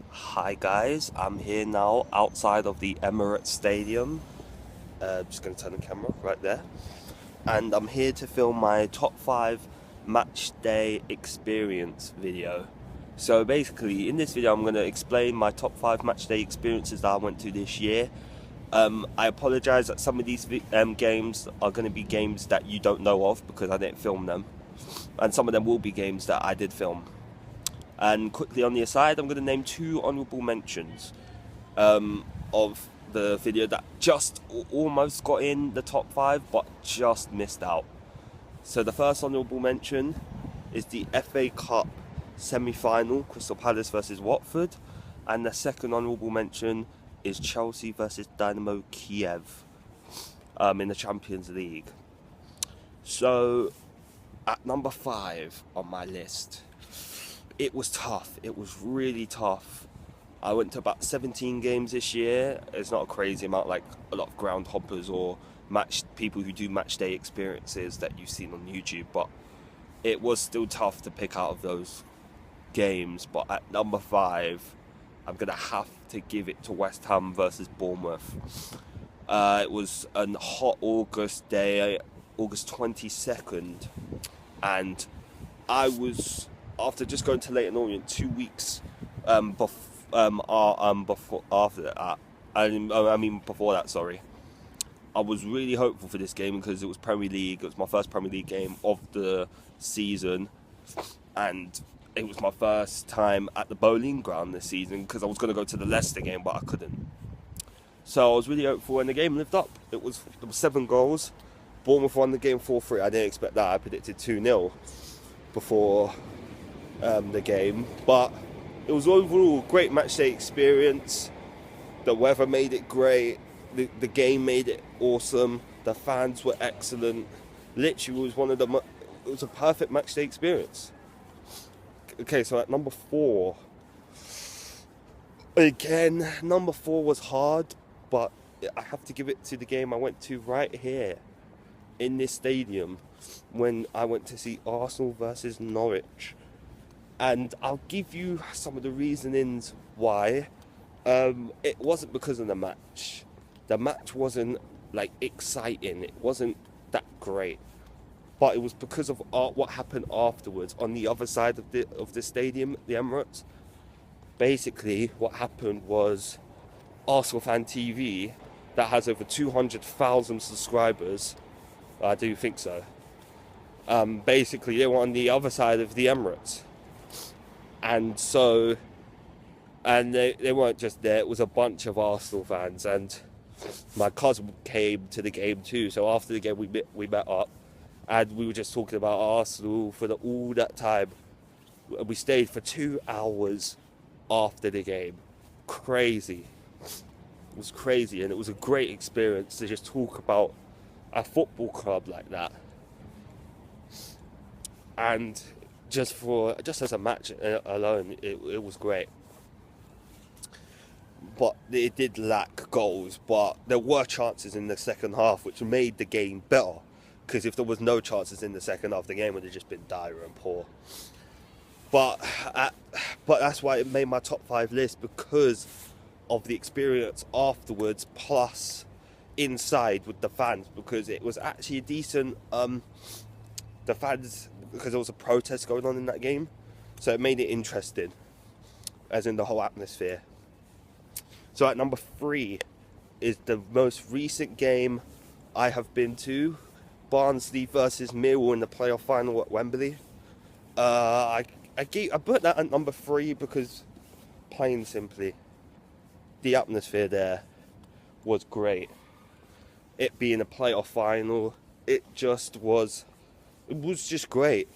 Hi guys, I'm here now outside of the Emirates Stadium. Just going to turn the camera right there. And I'm here to film my top 5 match day experience video. So basically, in this video, I'm going to explain my top 5 match day experiences that I went to this year. I apologize that some of these games are going to be games that you don't know of because I didn't film them. And some of them will be games that I did film. And quickly on the aside, I'm going to name 2 honourable mentions of the video that just almost got in the top 5 but just missed out. So the first honourable mention is the FA Cup semi-final, Crystal Palace versus Watford, and the second honourable mention is Chelsea versus Dynamo Kiev in the Champions League. So at number 5 on my list, it was tough. It was really tough. I went to about 17 games this year. It's not a crazy amount, like a lot of ground hoppers or people who do match day experiences that you've seen on YouTube, but it was still tough to pick out of those games. But at number 5, I'm gonna have to give it to West Ham versus Bournemouth. It was a hot August day, August 22nd, and I was, after just going to Leighton Orient 2 weeks before after that, before that, sorry. I was really hopeful for this game because it was Premier League. It was my first Premier League game of the season, and it was my first time at the Bowling Ground this season because I was going to go to the Leicester game, but I couldn't. So I was really hopeful, and the game lived up. There was 7 goals. Bournemouth won the game 4-3. I didn't expect that. I predicted 2-0 before the game, but it was overall a great matchday experience. The weather made it great. The game made it awesome. The fans were excellent. Literally, it was a perfect matchday experience. Okay, so at number 4, again, number 4 was hard, but I have to give it to the game I went to right here in this stadium when I went to see Arsenal versus Norwich. And I'll give you some of the reasonings why. It wasn't because of the match. The match wasn't like exciting. It wasn't that great. But it was because of what happened afterwards on the other side of the stadium, the Emirates. Basically, what happened was Arsenal Fan TV, that has over 200,000 subscribers. I do think so. Basically, they were on the other side of the Emirates. And so, and they weren't just there, it was a bunch of Arsenal fans, and my cousin came to the game too. So after the game, we met up, and we were just talking about Arsenal for all that time. We stayed for 2 hours after the game. Crazy. It was crazy, and it was a great experience to just talk about a football club like that. And just as a match alone, it was great. But it did lack goals, but there were chances in the second half which made the game better, because if there was no chances in the second half, the game would have just been dire and poor. But that's why it made my top 5 list, because of the experience afterwards, plus inside with the fans, because it was actually a decent the fans, because there was a protest going on in that game, so it made it interesting, as in the whole atmosphere. So at number 3 is the most recent game I have been to, Barnsley versus Millwall in the playoff final at Wembley. I put that at number 3 because, plain simply, the atmosphere there was great. It being a playoff final, it was just great.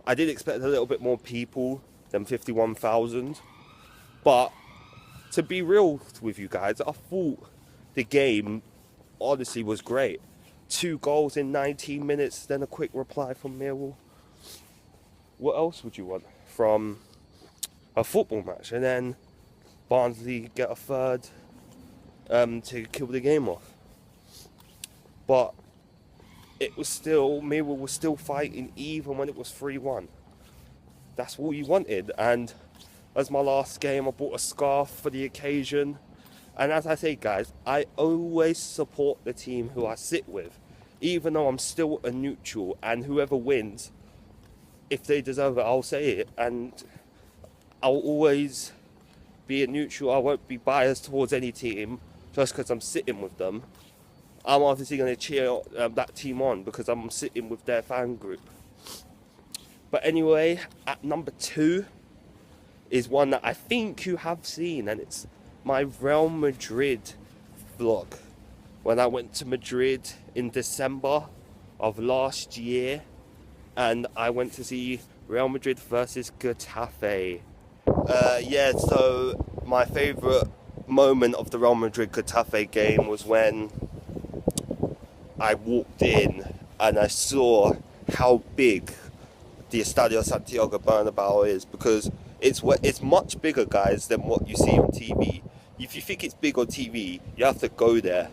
I did expect a little bit more people than 51,000, but to be real with you guys, I thought the game honestly was great. 2 goals in 19 minutes, then a quick reply from Millwall. What else would you want from a football match? And then Barnsley get a third to kill the game off. But Millwall was still fighting even when it was 3-1. That's all you wanted, and as my last game. I bought a scarf for the occasion. And as I say, guys, I always support the team who I sit with, even though I'm still a neutral, and whoever wins, if they deserve it, I'll say it, and I'll always be a neutral. I won't be biased towards any team just because I'm sitting with them. I'm obviously going to cheer that team on because I'm sitting with their fan group. But anyway, at number 2 is one that I think you have seen, and it's my Real Madrid vlog. When I went to Madrid in December of last year, and I went to see Real Madrid versus Getafe. Yeah, so my favourite moment of the Real Madrid Getafe game was when I walked in and I saw how big the Estadio Santiago Bernabeu is, because it's much bigger, guys, than what you see on TV. If you think it's big on TV, you have to go there.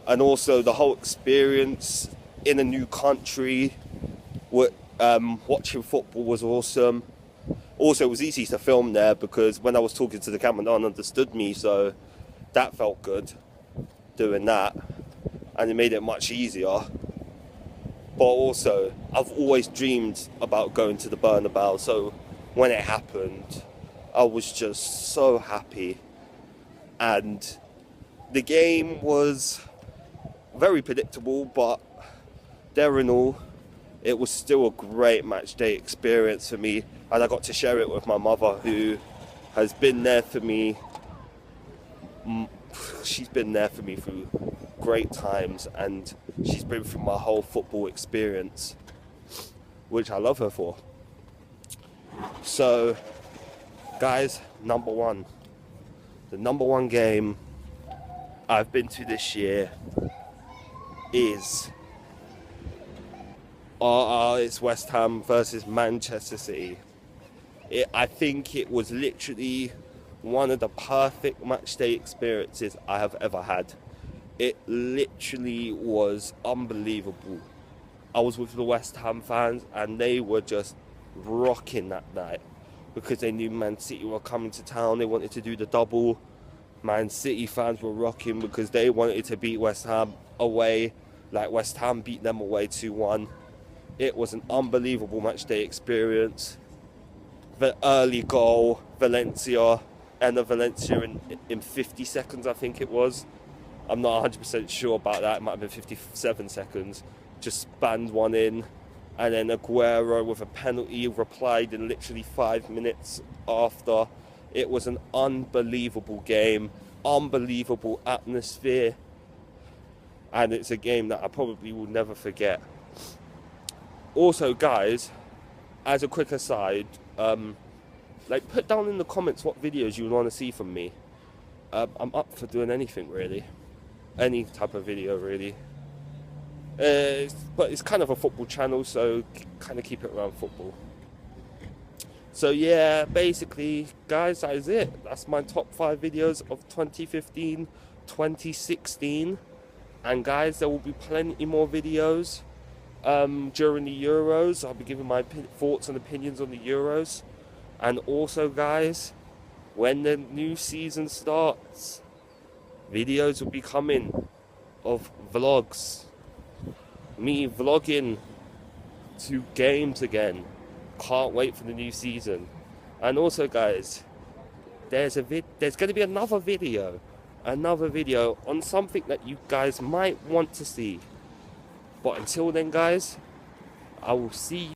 And also the whole experience in a new country, watching football was awesome. Also, it was easy to film there because when I was talking to the camera, no one understood me, so that felt good, doing that. And it made it much easier. But also, I've always dreamed about going to the Bernabeu, so when it happened, I was just so happy. And the game was very predictable, but there in all, it was still a great match day experience for me, and I got to share it with my mother, who has been there for me. She's been there for me through great times, and she's been through my whole football experience, which I love her for. So, guys, number 1. The number 1 game I've been to this year is it's West Ham versus Manchester City. I think it was literally one of the perfect match day experiences I have ever had. It literally was unbelievable. I was with the West Ham fans and they were just rocking that night because they knew Man City were coming to town. They wanted to do the double. Man City fans were rocking because they wanted to beat West Ham away, like West Ham beat them away 2-1. It was an unbelievable match day experience. The early goal, Valencia in 50 seconds, I think it was. I'm not 100% sure about that. It might have been 57 seconds. Just spanned one in. And then Aguero with a penalty replied in literally 5 minutes after. It was an unbelievable game, unbelievable atmosphere. And it's a game that I probably will never forget. Also, guys, as a quick aside, put down in the comments what videos you want to see from me. I'm up for doing anything, really. Any type of video, really. But it's kind of a football channel, so kind of keep it around football. So yeah, basically, guys, that is it. That's my top 5 videos of 2015, 2016. And guys, there will be plenty more videos during the Euros. I'll be giving my thoughts and opinions on the Euros. And also, guys, when the new season starts, videos will be coming of vlogs. Me vlogging to games again. Can't wait for the new season. And also, guys, there's going to be another video on something that you guys might want to see. But until then, guys, I will see you